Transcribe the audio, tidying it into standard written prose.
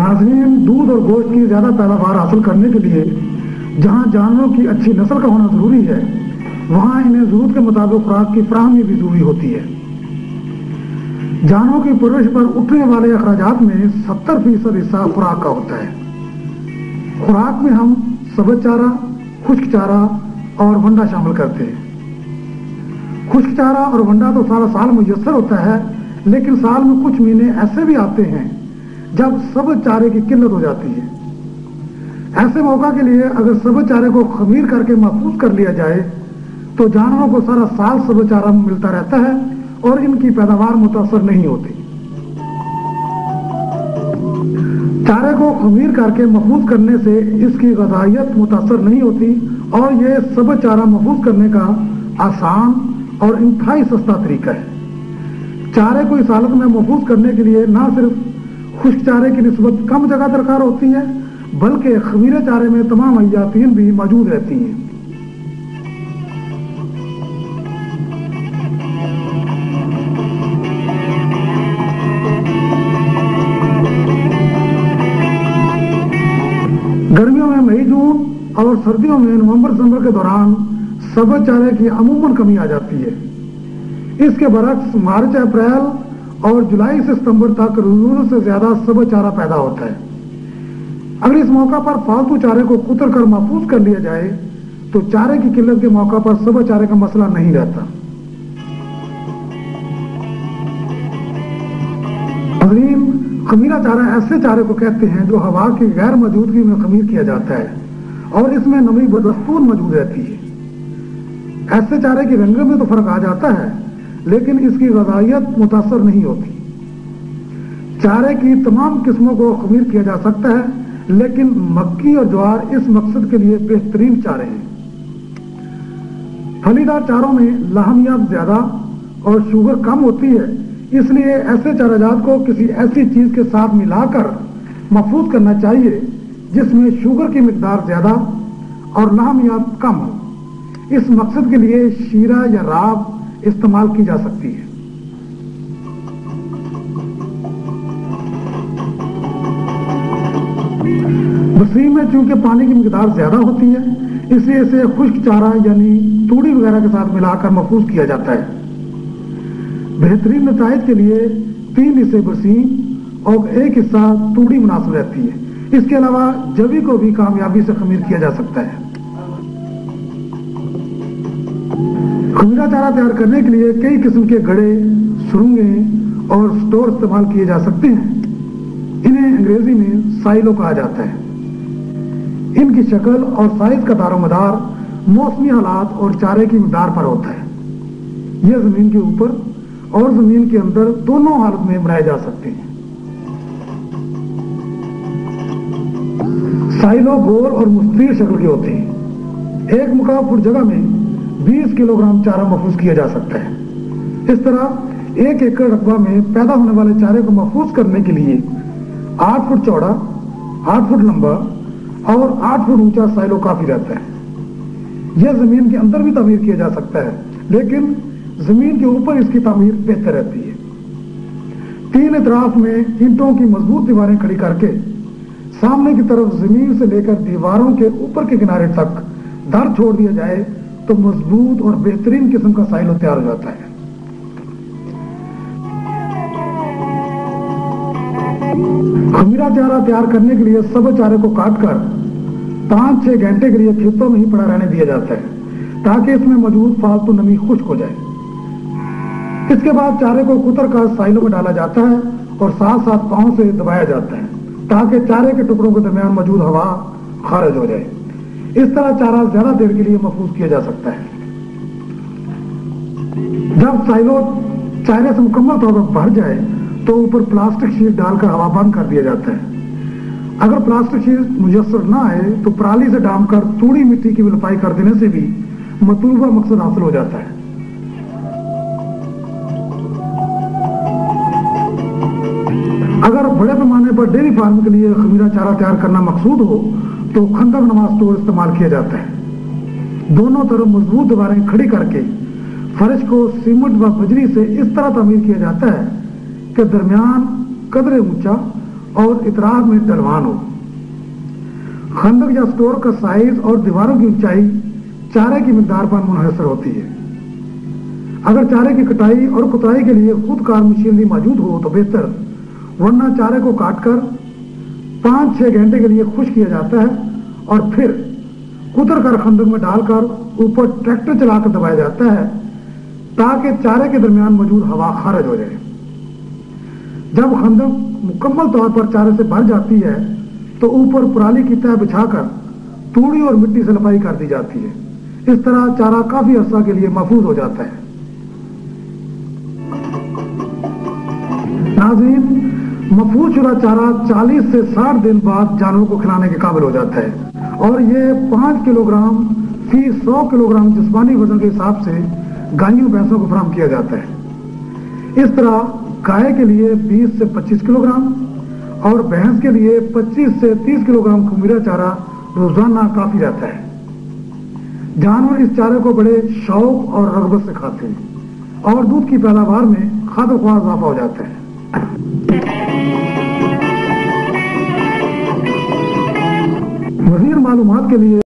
नाज़रीन, दूध और गोश्त की ज़्यादा पैदावार हासिल करने के लिए जहाँ जानवरों की अच्छी नस्ल का होना ज़रूरी है, वहाँ इन्हें ज़रूरत के मुताबिक खुराक की फराहमी भी ज़रूरी होती है। जानवरों की परवरिश पर उठने वाले अखराजात में 70% हिस्सा खुराक का होता है। खुराक में हम सब्ज़ चारा, खुश्क चारा और वंडा शामिल करते हैं। खुश्क चारा और वंडा तो सारा साल मुयस्सर होता है, लेकिन साल में कुछ महीने ऐसे भी आते हैं जब सब्ज़ चारे की किल्लत हो जाती है। ऐसे मौका के लिए अगर सब्ज़ चारे को खमीर करके महफूज कर लिया जाए तो जानवरों को सारा साल सब्ज़ चारा मिलता रहता है और इनकी पैदावार मुतासर नहीं होती। चारे को खमीर करके महफूज करने से इसकी ग़िज़ाइयत मुतासर नहीं होती और यह सब्ज़ चारा महफूज करने का आसान और इंतहाई सस्ता तरीका है। चारे को इस हालत में महफूज करने के लिए न सिर्फ खुश्क चारे की निस्बत कम जगह दरकार होती है, बल्कि खमीरे चारे में तमाम हयातीन भी मौजूद रहती हैं। गर्मियों में मई जून और सर्दियों में नवंबर दिसंबर के दौरान सब्ज़ चारे की अमूमन कमी आ जाती है। इसके बरक्स मार्च अप्रैल और जुलाई से सितंबर तक ज़रूरत से ज्यादा सब्ज़ चारा पैदा होता है। अगर इस मौका पर फालतू चारे को कुतर कर महफूज कर लिया जाए तो चारे की किल्लत के मौका पर सब्ज़ चारे का मसला नहीं रहता। खमीरा चारा ऐसे चारे को कहते हैं जो हवा की गैर मौजूदगी में खमीर किया जाता है और इसमें नमी बदस्तूर मौजूद रहती है। ऐसे चारे की रंग में तो फर्क आ जाता है, लेकिन इसकी ग़िज़ाइयत मुतासर नहीं होती। चारे की तमाम किस्मों को खमीर किया जा सकता है, लेकिन मक्की और ज्वार इस मकसद के लिए बेहतरीन चारे हैं। फलीदार चारों में लाहमियत ज्यादा और शुगर कम होती है, इसलिए ऐसे चाराजात को किसी ऐसी चीज के साथ मिलाकर महफूज करना चाहिए जिसमें शुगर की मिकदार ज्यादा और लाहमियत कम हो। इस मकसद के लिए शीरा या राब इस्तेमाल की जा सकती है। बसीम में चूंकि पानी की मिकदार ज्यादा होती है, इसलिए इसे खुश्क चारा यानी तूड़ी वगैरह के साथ मिलाकर महफूज किया जाता है। बेहतरीन नताइज के लिए 3 हिस्से बसीम और 1 हिस्सा तूड़ी मुनासिब रहती है। इसके अलावा जवी को भी कामयाबी से खमीर किया जा सकता है। खमीरा चारा तैयार करने के लिए कई किस्म के गड़े, सुरंगे और स्टोर इस्तेमाल किए जा सकते हैं। इन्हें अंग्रेजी में साइलो कहा जाता है। इनकी शक्ल और साइज का दारोमदार मौसमी हालात और चारे की मिकदार पर होता है। यह जमीन के ऊपर और जमीन के अंदर दोनों हालत में बनाए जा सकते हैं। साइलो गोल और मुस्तीर शक्ल के होते हैं। 1 मुकाम फुट जगह में 20 किलोग्राम चारा महफूज किया जा सकता है। इस तरह 1 एकड़ रकबा में पैदा होने वाले चारे को महफूज करने के लिए 8 फुट चौड़ा, 8 फुट लंबा और 8 फुट ऊंचा साइलो काफी रहता है। यह जमीन के अंदर भी तामीर किया जा सकता है, लेकिन जमीन के ऊपर इसकी तामीर बेहतर रहती है। 3 इतराफ में ईंटों की मजबूत दीवारें खड़ी करके सामने की तरफ जमीन से लेकर दीवारों के ऊपर के किनारे तक दर छोड़ दिया जाए तो मजबूत और बेहतरीन किस्म का साइलो तैयार हो जाता है। खमीरा चारा तैयार करने के लिए सब्ज़ चारे को काटकर 5-6 घंटे के लिए खेतों में ही पड़ा रहने दिया जाता है ताकि इसमें मौजूद फालतू नमी खुश्क हो जाए। इसके बाद चारे को कुतर कर साइलो में डाला जाता है और साथ साथ पांव से दबाया जाता है ताकि चारे के टुकड़ों के दरमियान मौजूद हवा खारिज हो जाए। इस तरह चारा ज्यादा देर के लिए महफूज किया जा सकता है। जब साइलो चारे से मुकम्मल तौर पर भर जाए तो ऊपर प्लास्टिक शीट डालकर हवा बंद कर दिया जाता है। अगर प्लास्टिक शीट मुयस्सर न आए तो पराली से डामकर तूड़ी मिट्टी की लिपाई कर देने से भी मतलूबा मकसद हासिल हो जाता है। अगर बड़े पैमाने पर डेयरी फार्म के लिए खमीरा चारा तैयार करना मकसूद हो तो खंदक नुमा स्टोर इस्तेमाल किया जाता है। दोनों तरफ मजबूत दीवारें खड़ी करके फर्श को सीमेंट व बजरी से इस तरह तामीर किया जाता है कि दरमियान कदरे ऊंचा और इतराब में ढलवान हो। खंदक या स्टोर का साइज और दीवारों की ऊंचाई चारे की मिकदार पर मुनहसर होती है। अगर चारे की कटाई और कुताई के लिए खुदकार मशीनरी मौजूद हो तो बेहतर, वरना चारे को काटकर 5-6 घंटे के लिए खुश किया जाता है और फिर कुतर कर खंदक में डालकर ऊपर ट्रैक्टर चलाकर दबाया जाता है ताकि चारे के दरमियान मौजूद हवा खारिज हो जाए। जब खंदक मुकम्मल तौर पर चारे से भर जाती है तो ऊपर पराली की तह बिछाकर तूड़ी और मिट्टी से लपाई कर दी जाती है। इस तरह चारा काफी अरसा के लिए महफूज हो जाता है। नाज़रीन, महफूज शुदा चारा 40 से 60 दिन बाद जानवरों को खिलाने के काबिल हो जाता है और ये 5 किलोग्राम फी 100 किलोग्राम जिस्मानी वजन के हिसाब से गायों भैंसों को फराहम किया जाता है। इस तरह गाय के लिए 20 से 25 किलोग्राम और भैंस के लिए 25 से 30 किलोग्राम खमीरा चारा रोजाना काफी रहता है। जानवर इस चारे को बड़े शौक और रगबत से खाते हैं और दूध की पैदावार में खातिर-ख्वाह इजाफा हो जाता है। मज़ीद मालूमात के लिए